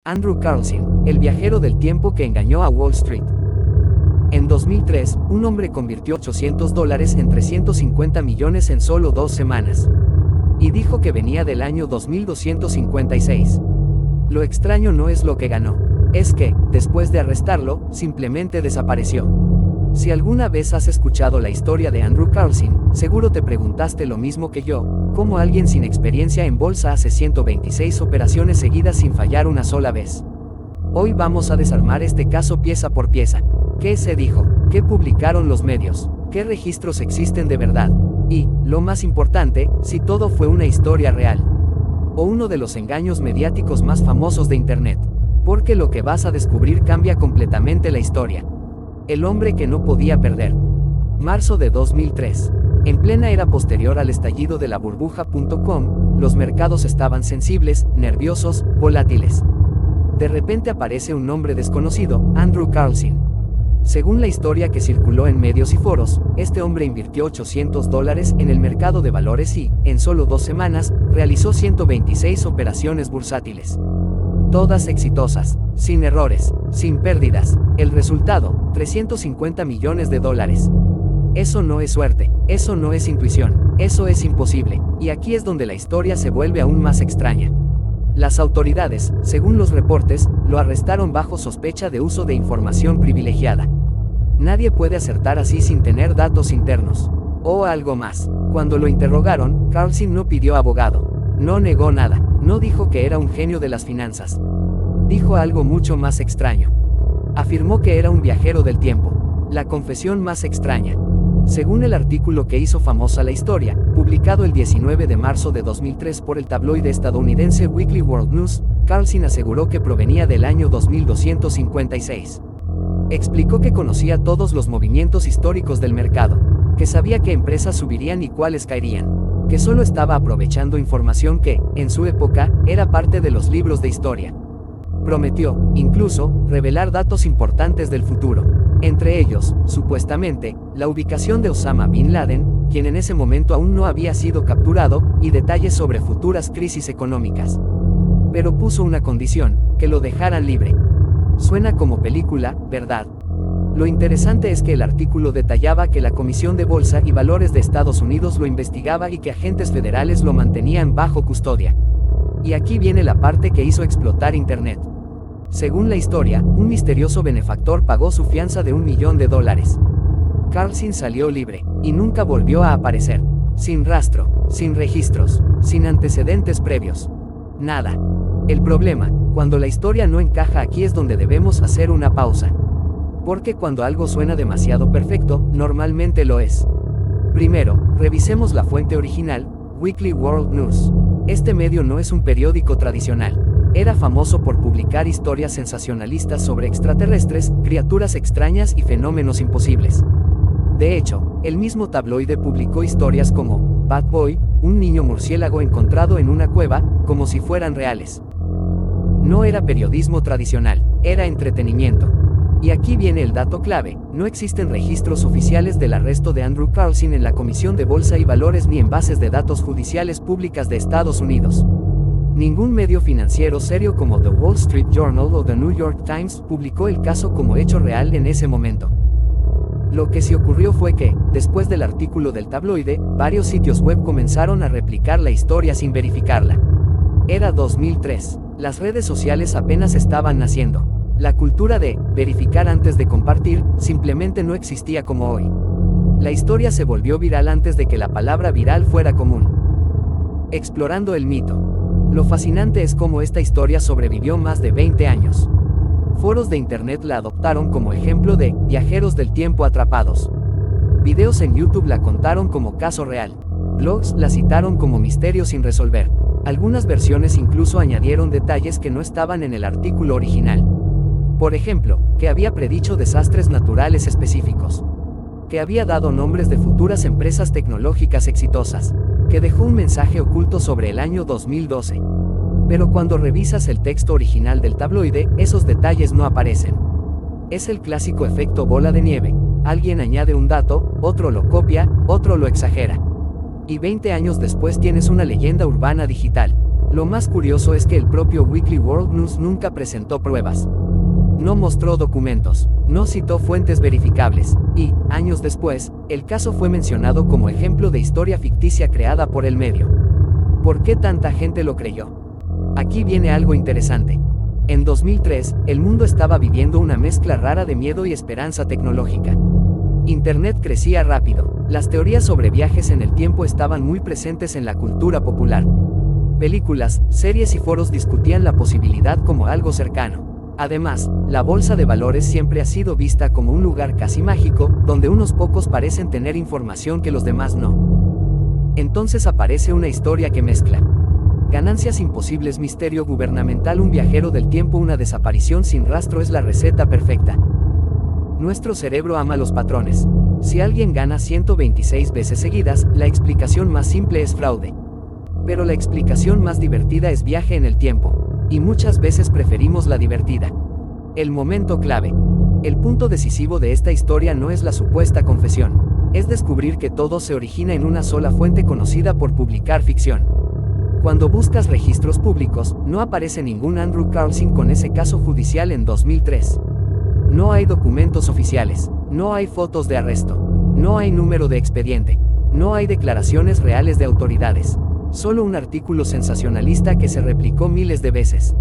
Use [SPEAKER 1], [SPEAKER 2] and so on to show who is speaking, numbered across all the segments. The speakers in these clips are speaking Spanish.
[SPEAKER 1] Andrew Carlson, el viajero del tiempo que engañó a Wall Street. En 2003, un hombre convirtió $800 en 350 millones en solo 2 semanas. Y dijo que venía del año 2256. Lo extraño no es lo que ganó, es que, después de arrestarlo, simplemente desapareció. Si alguna vez has escuchado la historia de Andrew Carlson, seguro te preguntaste lo mismo que yo, ¿cómo alguien sin experiencia en bolsa hace 126 operaciones seguidas sin fallar una sola vez? Hoy vamos a desarmar este caso pieza por pieza. ¿Qué se dijo? ¿Qué publicaron los medios? ¿Qué registros existen de verdad? Y, lo más importante, si todo fue una historia real. O uno de los engaños mediáticos más famosos de Internet. Porque lo que vas a descubrir cambia completamente la historia. El hombre que no podía perder. Marzo de 2003. En plena era posterior al estallido de la burbuja.com, los mercados estaban sensibles, nerviosos, volátiles. De repente aparece un nombre desconocido, Andrew Carlson. Según la historia que circuló en medios y foros, este hombre invirtió $800 en el mercado de valores y, en solo 2 semanas, realizó 126 operaciones bursátiles. Todas exitosas, sin errores, sin pérdidas. El resultado, $350 millones. Eso no es suerte, eso no es intuición, eso es imposible, y aquí es donde la historia se vuelve aún más extraña. Las autoridades, según los reportes, lo arrestaron bajo sospecha de uso de información privilegiada. Nadie puede acertar así sin tener datos internos. O algo más. Cuando lo interrogaron, Carlson no pidió abogado. No negó nada. No dijo que era un genio de las finanzas. Dijo algo mucho más extraño. Afirmó que era un viajero del tiempo. La confesión más extraña. Según el artículo que hizo famosa la historia, publicado el 19 de marzo de 2003 por el tabloide estadounidense Weekly World News, Carlson aseguró que provenía del año 2256. Explicó que conocía todos los movimientos históricos del mercado, que sabía qué empresas subirían y cuáles caerían, que solo estaba aprovechando información que, en su época, era parte de los libros de historia. Prometió, incluso, revelar datos importantes del futuro. Entre ellos, supuestamente, la ubicación de Osama Bin Laden, quien en ese momento aún no había sido capturado, y detalles sobre futuras crisis económicas. Pero puso una condición, que lo dejaran libre. Suena como película, ¿verdad? Lo interesante es que el artículo detallaba que la Comisión de Bolsa y Valores de Estados Unidos lo investigaba y que agentes federales lo mantenían bajo custodia. Y aquí viene la parte que hizo explotar Internet. Según la historia, un misterioso benefactor pagó su fianza de $1 millón. Carlson salió libre, y nunca volvió a aparecer. Sin rastro, sin registros, sin antecedentes previos. Nada. El problema, cuando la historia no encaja aquí es donde debemos hacer una pausa. Porque cuando algo suena demasiado perfecto, normalmente lo es. Primero, revisemos la fuente original, Weekly World News. Este medio no es un periódico tradicional. Era famoso por publicar historias sensacionalistas sobre extraterrestres, criaturas extrañas y fenómenos imposibles. De hecho, el mismo tabloide publicó historias como Bad Boy, un niño murciélago encontrado en una cueva, como si fueran reales. No era periodismo tradicional, era entretenimiento. Y aquí viene el dato clave, no existen registros oficiales del arresto de Andrew Carlson en la Comisión de Bolsa y Valores ni en bases de datos judiciales públicas de Estados Unidos. Ningún medio financiero serio como The Wall Street Journal o The New York Times publicó el caso como hecho real en ese momento. Lo que sí ocurrió fue que, después del artículo del tabloide, varios sitios web comenzaron a replicar la historia sin verificarla. Era 2003. Las redes sociales apenas estaban naciendo. La cultura de verificar antes de compartir simplemente no existía como hoy. La historia se volvió viral antes de que la palabra viral fuera común. Explorando el mito. Lo fascinante es cómo esta historia sobrevivió más de 20 años. Foros de internet la adoptaron como ejemplo de viajeros del tiempo atrapados. Videos en YouTube la contaron como caso real. Blogs la citaron como misterio sin resolver. Algunas versiones incluso añadieron detalles que no estaban en el artículo original. Por ejemplo, que había predicho desastres naturales específicos. Que había dado nombres de futuras empresas tecnológicas exitosas. Que dejó un mensaje oculto sobre el año 2012. Pero cuando revisas el texto original del tabloide, esos detalles no aparecen. Es el clásico efecto bola de nieve. Alguien añade un dato, otro lo copia, otro lo exagera. Y 20 años después tienes una leyenda urbana digital. Lo más curioso es que el propio Weekly World News nunca presentó pruebas. No mostró documentos, no citó fuentes verificables, y, años después, el caso fue mencionado como ejemplo de historia ficticia creada por el medio. ¿Por qué tanta gente lo creyó? Aquí viene algo interesante. En 2003, el mundo estaba viviendo una mezcla rara de miedo y esperanza tecnológica. Internet crecía rápido, las teorías sobre viajes en el tiempo estaban muy presentes en la cultura popular. Películas, series y foros discutían la posibilidad como algo cercano. Además, la bolsa de valores siempre ha sido vista como un lugar casi mágico, donde unos pocos parecen tener información que los demás no. Entonces aparece una historia que mezcla ganancias imposibles, misterio gubernamental, un viajero del tiempo, una desaparición sin rastro. Es la receta perfecta. Nuestro cerebro ama los patrones. Si alguien gana 126 veces seguidas, la explicación más simple es fraude. Pero la explicación más divertida es viaje en el tiempo. Y muchas veces preferimos la divertida. El momento clave. El punto decisivo de esta historia no es la supuesta confesión. Es descubrir que todo se origina en una sola fuente conocida por publicar ficción. Cuando buscas registros públicos, no aparece ningún Andrew Carlson con ese caso judicial en 2003. No hay documentos oficiales, no hay fotos de arresto, no hay número de expediente, no hay declaraciones reales de autoridades. Solo un artículo sensacionalista que se replicó miles de veces.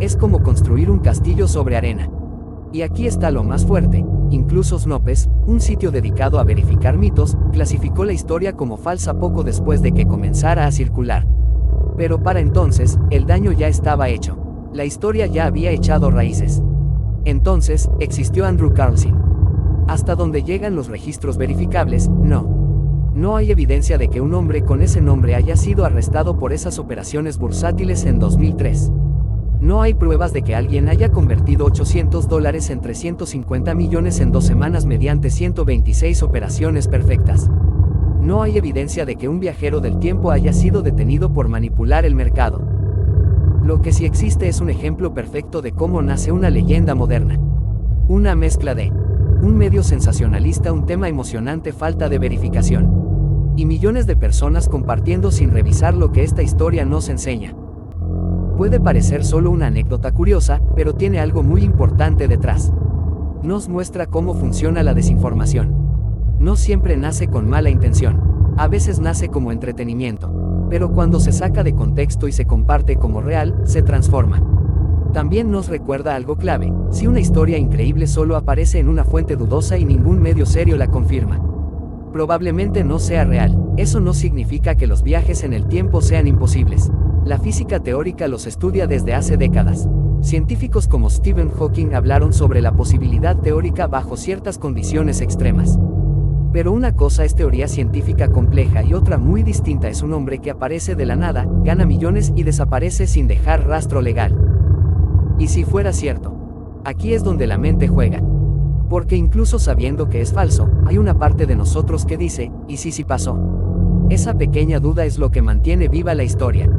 [SPEAKER 1] Es como construir un castillo sobre arena. Y aquí está lo más fuerte. Incluso Snopes, un sitio dedicado a verificar mitos, clasificó la historia como falsa poco después de que comenzara a circular. Pero para entonces, el daño ya estaba hecho. La historia ya había echado raíces. Entonces, ¿existió Andrew Carlson? Hasta donde llegan los registros verificables, no. No hay evidencia de que un hombre con ese nombre haya sido arrestado por esas operaciones bursátiles en 2003. No hay pruebas de que alguien haya convertido $800 en 350 millones en 2 semanas mediante 126 operaciones perfectas. No hay evidencia de que un viajero del tiempo haya sido detenido por manipular el mercado. Lo que sí existe es un ejemplo perfecto de cómo nace una leyenda moderna. Una mezcla de un medio sensacionalista, un tema emocionante, falta de verificación. Y millones de personas compartiendo sin revisar lo que esta historia nos enseña. Puede parecer solo una anécdota curiosa, pero tiene algo muy importante detrás. Nos muestra cómo funciona la desinformación. No siempre nace con mala intención. A veces nace como entretenimiento. Pero cuando se saca de contexto y se comparte como real, se transforma. También nos recuerda algo clave: si una historia increíble solo aparece en una fuente dudosa y ningún medio serio la confirma, probablemente no sea real. Eso no significa que los viajes en el tiempo sean imposibles. La física teórica los estudia desde hace décadas. Científicos como Stephen Hawking hablaron sobre la posibilidad teórica bajo ciertas condiciones extremas. Pero una cosa es teoría científica compleja y otra muy distinta es un hombre que aparece de la nada, gana millones y desaparece sin dejar rastro legal. ¿Y si fuera cierto? Aquí es donde la mente juega. Porque incluso sabiendo que es falso, hay una parte de nosotros que dice, ¿y si sí pasó? Esa pequeña duda es lo que mantiene viva la historia.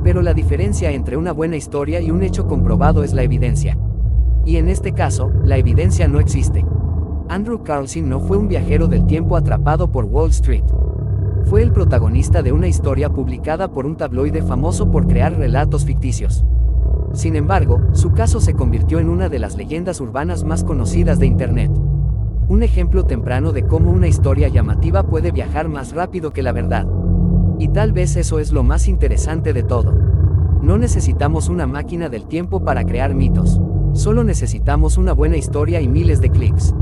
[SPEAKER 1] Pero la diferencia entre una buena historia y un hecho comprobado es la evidencia. Y en este caso, la evidencia no existe. Andrew Carlson no fue un viajero del tiempo atrapado por Wall Street. Fue el protagonista de una historia publicada por un tabloide famoso por crear relatos ficticios. Sin embargo, su caso se convirtió en una de las leyendas urbanas más conocidas de Internet. Un ejemplo temprano de cómo una historia llamativa puede viajar más rápido que la verdad. Y tal vez eso es lo más interesante de todo. No necesitamos una máquina del tiempo para crear mitos. Solo necesitamos una buena historia y miles de clics.